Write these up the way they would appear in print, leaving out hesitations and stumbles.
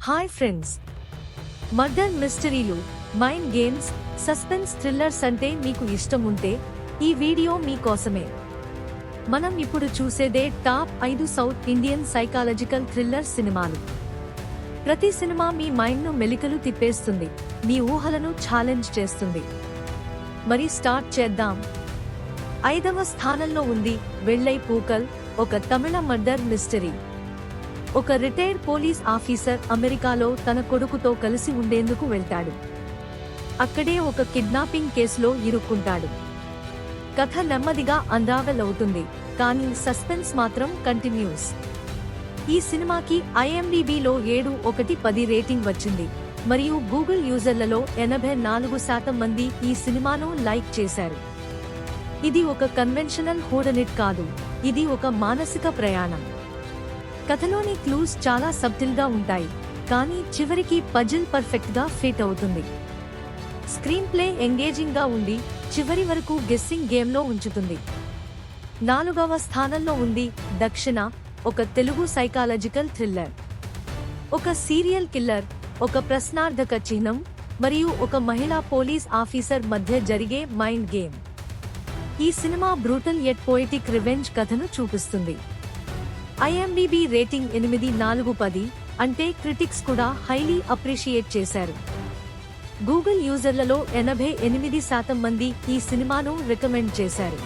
Hi friends, murder మిస్టరీలు, mind games, suspense thrillers అంటే మీకు ఇష్టం ఉంటే ఈ వీడియో మీకోసమే. మనం ఇప్పుడు చూసేదే top 5 south Indian psychological thriller సినిమాలు. ప్రతి సినిమా మీ మైండ్ను మెలికలు తిప్పేస్తుంది, మీ ఊహలను ఛాలెంజ్ చేస్తుంది. మరి స్టార్ట్ చేద్దాం. 5వ స్థానంలో ఉంది వెళ్ళై పూకల్, ఒక తమిళ మర్డర్ మిస్టరీ. ఒక రిటైర్డ్ పోలీస్ ఆఫీసర్ అమెరికాలో తన కొడుకుతో కలిసి ఉండేందుకు వెళ్తాడు. అక్కడే ఒక కిడ్నాపింగ్ కేసులో ఇరుక్కుంటాడు. కథ నెమ్మదిగా అన్రావెల్ అవుతుంది, కానీ సస్పెన్స్ మాత్రం కంటిన్యూస్. ఈ సినిమాకి IMDbలో 7/10 రేటింగ్ వచ్చింది, మరియు గూగుల్ యూజర్లలో 84% మంది ఈ సినిమాను లైక్ చేశారు. ఇది ఒక కన్వెన్షనల్ హూడనిట్ కాదు, ఇది ఒక మానసిక ప్రయాణం. కథలోని క్లూస్ చాలా సబ్టిల్గా ఉంటాయి, కానీ చివరికి పజిల్ పర్ఫెక్ట్గా ఫిట్ అవుతుంది. స్క్రీన్ ప్లే ఎంగేజింగ్గా ఉండి చివరి వరకు గెస్సింగ్ గేమ్లో ఉంచుతుంది. 4వ స్థానంలో ఉంది దక్షిణ, ఒక తెలుగు సైకాలజికల్ థ్రిల్లర్. ఒక సీరియల్ కిల్లర్, ఒక ప్రశ్నార్థక చిహ్నం మరియు ఒక మహిళా పోలీస్ ఆఫీసర్ మధ్య జరిగే మైండ్ గేమ్. ఈ cinema brutal yet poetic revenge కథను చూపిస్తుంది. IMDb రేటింగ్ 8/10, అంటే క్రిటిక్స్ కూడా హైలీ అప్రిషియేట్ చేశారు. గూగుల్ యూజర్లలో 88% మంది ఈ సినిమాను రికమెండ్ చేశారు.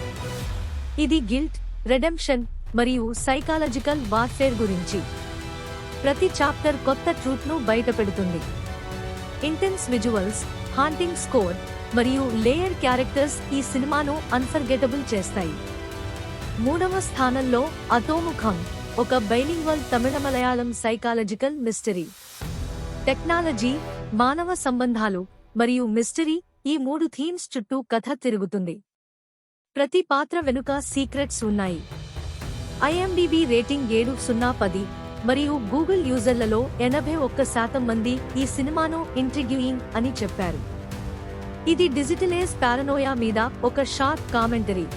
ఇది గిల్ట్, రెడెంప్షన్ మరియు సైకాలజికల్ వార్ఫేర్ గురించి. ప్రతి చాప్టర్ కొత్త ట్రూత్ను బయటపెడుతుంది. ఇంటెన్స్ విజువల్స్, హాంటింగ్ స్కోర్ మరియు లేయర్ క్యారెక్టర్స్ ఈ సినిమాను అన్ఫర్గెటబుల్ చేస్తాయి. 3వ స్థానంలో అతోముఖం, ఒక bilingual Tamil Malayalam psychological mystery. Technology, మానవ సంబంధాలు మరియు మిస్టరీ, ఈ 3 థీమ్స్ చుట్టూ కథ తిరుగుతుంది. ప్రతి పాత్ర వెనుక సీక్రెట్స్ ఉన్నాయి. IMDb రేటింగ్ 7/10, మరియు గూగుల్ యూజర్లలో 81% మంది ఈ సినిమాను ఇంట్రిగ్యూయింగ్ అని చెప్పారు. ఇది డిజిటల్ ఏజ్ పారనోయా మీద ఒక షార్ప్ కామెంటరీ.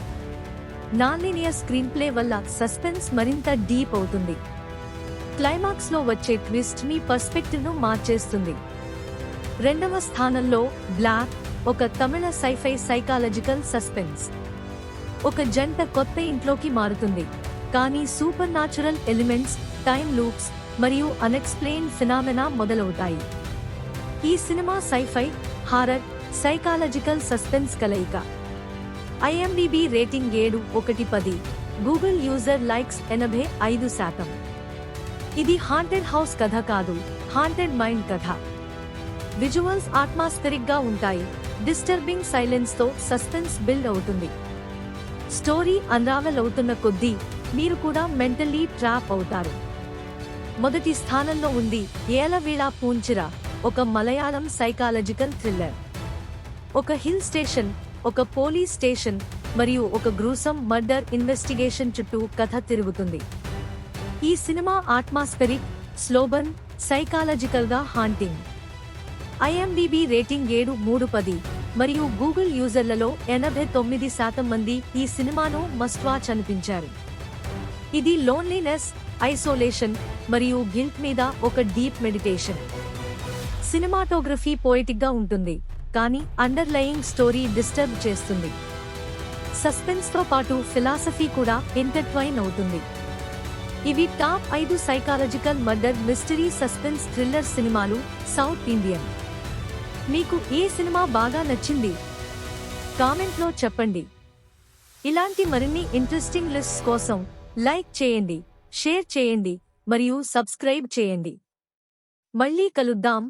నాన్లీనియర్ స్క్రీన్ ప్లే వల్ల సస్పెన్స్ మరింత డీప్ అవుతుంది. క్లైమాక్స్ లో వచ్చే ట్విస్ట్ మీ పర్స్పెక్టివ్ ను మార్చేస్తుంది. 2వ స్థానంలో బ్లాక్, ఒక తమిళ సైఫై సైకాలజికల్ సస్పెన్స్. ఒక జంట కొత్త ఇంట్లోకి మారుతుంది, కానీ super natural elements, time loops మరియు అన్ఎక్స్ప్లెయిన్డ్ ఫినామినా మొదలవుతాయి. ఈ cinema sci fi, horror, psychological suspense కలయిక. IMDb rating 7/10, Google user likes 85%. ఇది హాంటెడ్ హౌస్ కథ కాదు, హాంటెడ్ మైండ్ కథ. విజువల్స్ అట్మాస్ఫెరిక్ గా ఉంటాయి, డిస్టర్బింగ్ సైలెన్స్ తో సస్పెన్స్ బిల్డ్ అవుతుంది. స్టోరీ అన్రావెల్ అవుతున్న కొద్దీ మీరు కూడా మెంటల్లీ ట్రాప్ అవుతారు. మొదటి స్థానంలో ఉంది ఏలవీళ పూంచిర, ఒక మలయాళం సైకాలజికల్ థ్రిల్లర్. ఒక హిల్ స్టేషన్, ఒక పోలీస్ స్టేషన్ మరియు ఒక గ్రూసమ్ మర్డర్ ఇన్వెస్టిగేషన్ చుట్టూ కథ తిరుగుతుంది. ఈ సినిమా అట్మాస్ఫెరిక్, స్లోబర్న్, సైకాలజికల్ గా హాంటింగ్. IMDb రేటింగ్ 7/10, మరియు గూగుల్ యూజర్లలో 89% మంది ఈ సినిమాను మస్ట్ వాచ్ అనిపించారు. ఇది లోన్లీనెస్, ఐసోలేషన్ మరియు గిల్ట్ మీద ఒక డీప్ మెడిటేషన్. సినిమాటోగ్రఫీ పోయిటిక్ గా ఉంటుంది, కానీ అండర్లయింగ్ స్టోరీ డిస్టర్బ్ చేస్తుంది. సస్పెన్స్ తో పాటు ఫిలాసఫీ కూడా ఇంటర్ట్వైన్ అవుతుంది. ఇవి top 5 psychological murder mystery suspense thriller సినిమాలు సౌత్ ఇండియన్. మీకు ఏ సినిమా బాగా నచ్చింది? కామెంట్లో చెప్పండి. ఇలాంటి మరిన్ని ఇంట్రెస్టింగ్ లిస్ట్స్ కోసం లైక్ చేయండి, షేర్ చేయండి మరియు సబ్స్క్రైబ్ చేయండి. మళ్ళీ కలుద్దాం.